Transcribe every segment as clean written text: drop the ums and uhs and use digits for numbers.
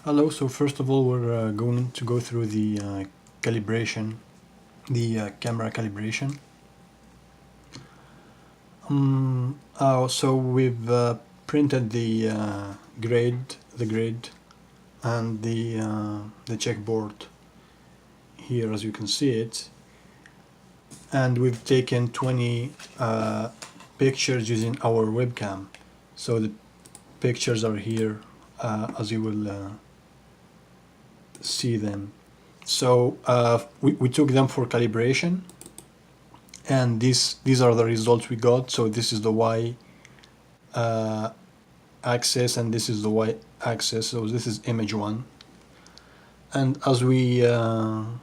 Hello, so first of all we're going to go through the calibration, the camera calibration. So we've printed the grid and the checkboard here as you can see it, and we've taken 20 pictures using our webcam. So the pictures are here as you will see them. So we took them for calibration, and these are the results we got. So this is the Y axis and this is the Y axis. So this is image 1, and as we go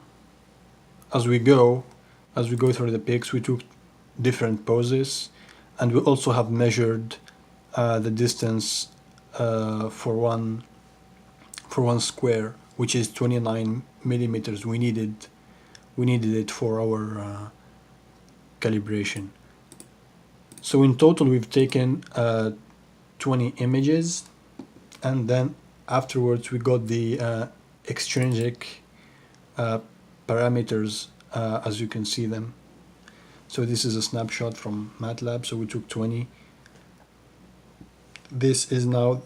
through the pics, we took different poses, and we also have measured the distance for one square, which is 29 millimeters. We needed it for our calibration. So in total we've taken 20 images, and then afterwards we got the extrinsic parameters as you can see them. So this is a snapshot from MATLAB. So we took 20. This is now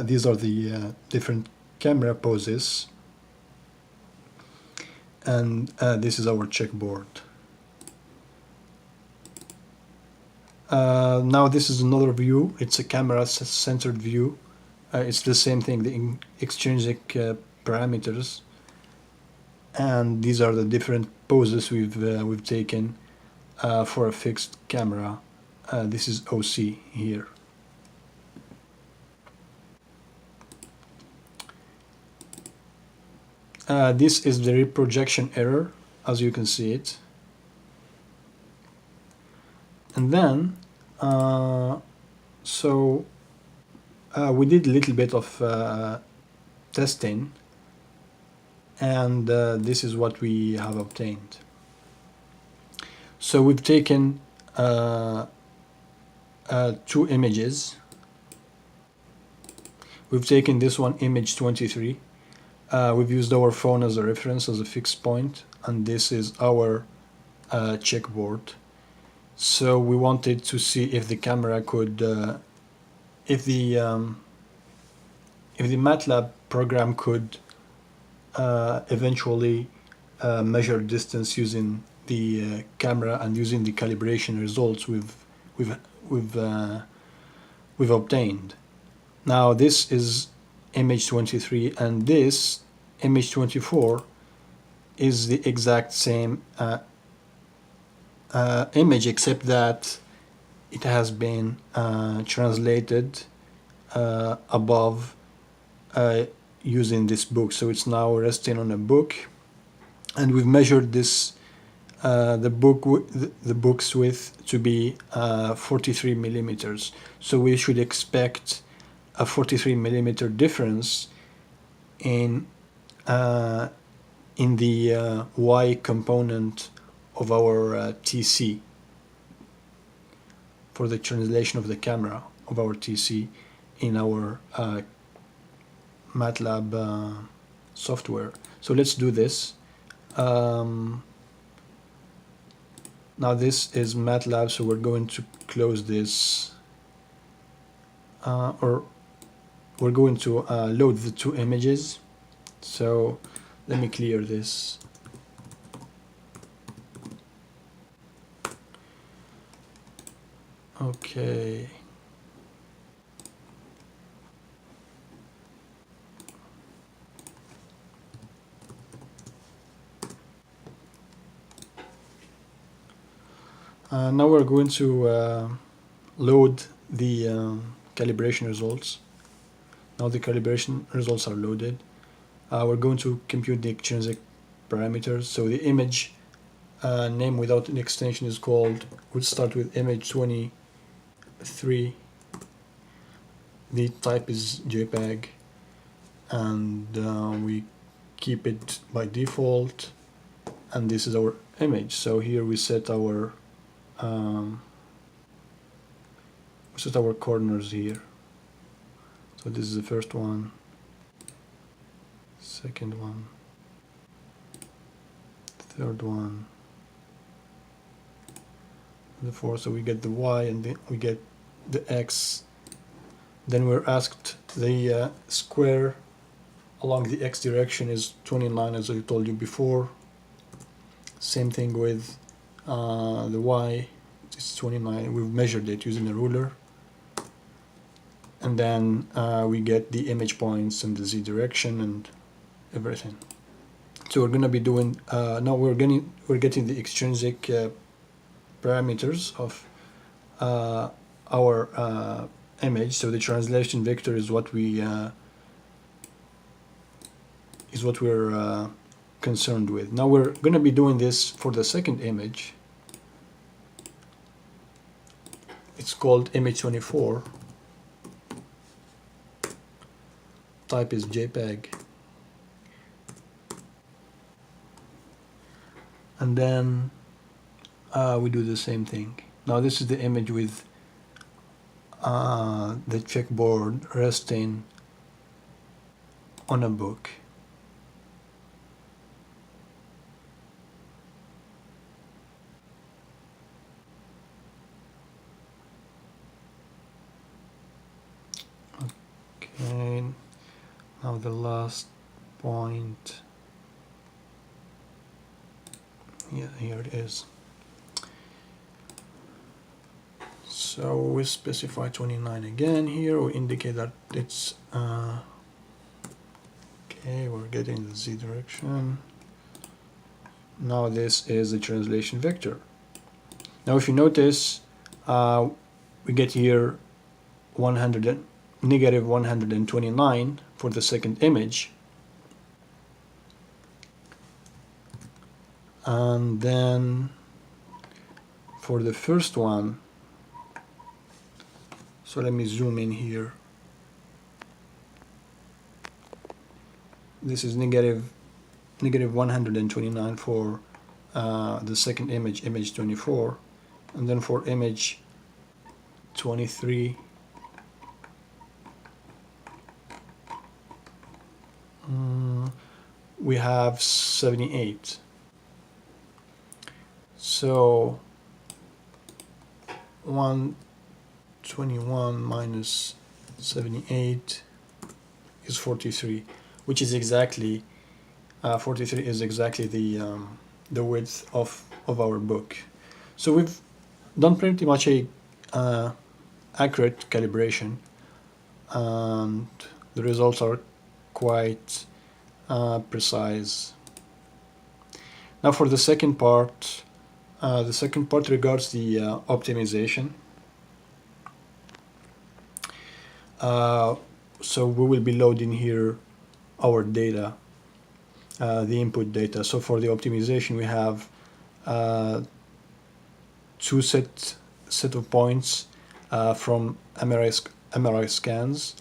these are the different camera poses, and this is our checkboard. Now this is another view. It's a camera centered view. It's the same thing, the extrinsic parameters, and these are the different poses we've taken for a fixed camera. This is OC here. This is the reprojection error, as you can see it. And then we did a little bit of testing, and this is what we have obtained. So we've taken 2 images. We've taken this one, image 23. We've used our phone as a reference, as a fixed point, and this is our checkboard. So we wanted to see if the camera could, if the MATLAB program could eventually measure distance using the camera and using the calibration results we've obtained. Now this is image 23, and this image 24 is the exact same image, except that it has been translated above using this book. So it's now resting on a book, and we've measured this the book's width to be 43 millimeters. So we should expect a 43 millimeter difference in the Y component of our TC, for the translation of the camera of our TC in our MATLAB software. So let's do this. Now this is MATLAB, so we're going to close this, or we're going to load the 2 images. So let me clear this. Okay. Now we're going to load the calibration results. Now the calibration results are loaded. We're going to compute the extrinsic parameters. So the image name without an extension is called, we'll start with image 23. The type is JPEG, and we keep it by default, and this is our image. So here we set our corners here. So this is the first one, second one, third one, the fourth. So we get the y and then we get the x. Then we're asked the square along the x direction is 29, as I told you before. Same thing with the y, it's 29. We've measured it using a ruler. And then we get the image points and the z direction and everything. So we're going to be doing now we're getting the extrinsic parameters of our image. So the translation vector is what we're concerned with. Now we're going to be doing this for the second image. It's called image 24. Type is JPEG. And then we do the same thing. Now this is the image with the checkboard resting on a book. Okay, now the last point. Yeah, here it is. So we specify 29 again here. We indicate that it's okay, we're getting the z direction. Now this is the translation vector. Now if you notice, we get here negative 129 for the second image. And then for the first one, so let me zoom in here. This is negative 129 for the second image, image 24. And then for image 23, we have 78. So 121 minus 78 is 43, which is exactly 43 is exactly the width of our book. So we've done pretty much a accurate calibration, and the results are quite precise. Now for the second part. The second part regards the optimization. So we will be loading here our data, the input data. So for the optimization, we have two set of points from MRI scans,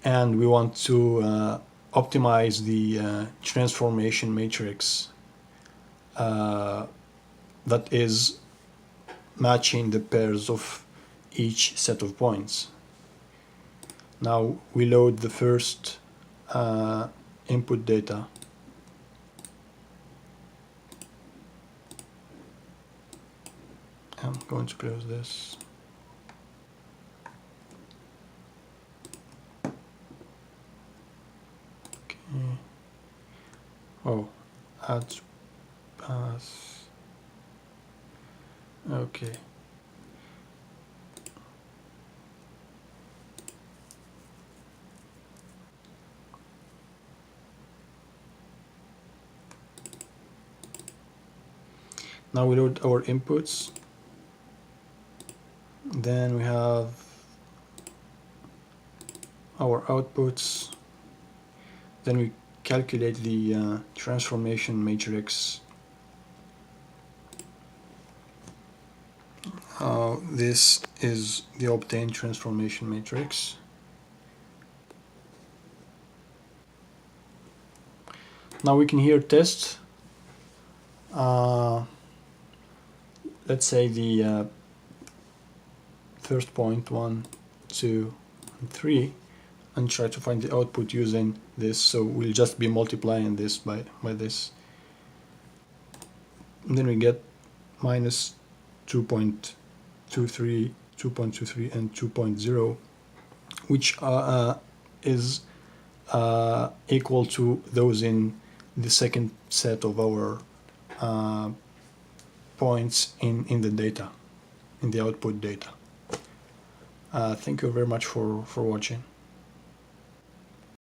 and we want to optimize the transformation matrix that is matching the pairs of each set of points. Now we load the first input data. I'm going to close this. Okay. Oh, add path. Okay. Now we load our inputs. Then we have our outputs. Then we calculate the transformation matrix. This is the obtained transformation matrix. Now we can here test, let's say the first point 1, 2, and 3. and try to find the output using this. So we'll just be multiplying this by this. And then we get minus 2.23, 2.23 and 2.0, which is equal to those in the second set of our points in the data, in the output data. Thank you very much for watching.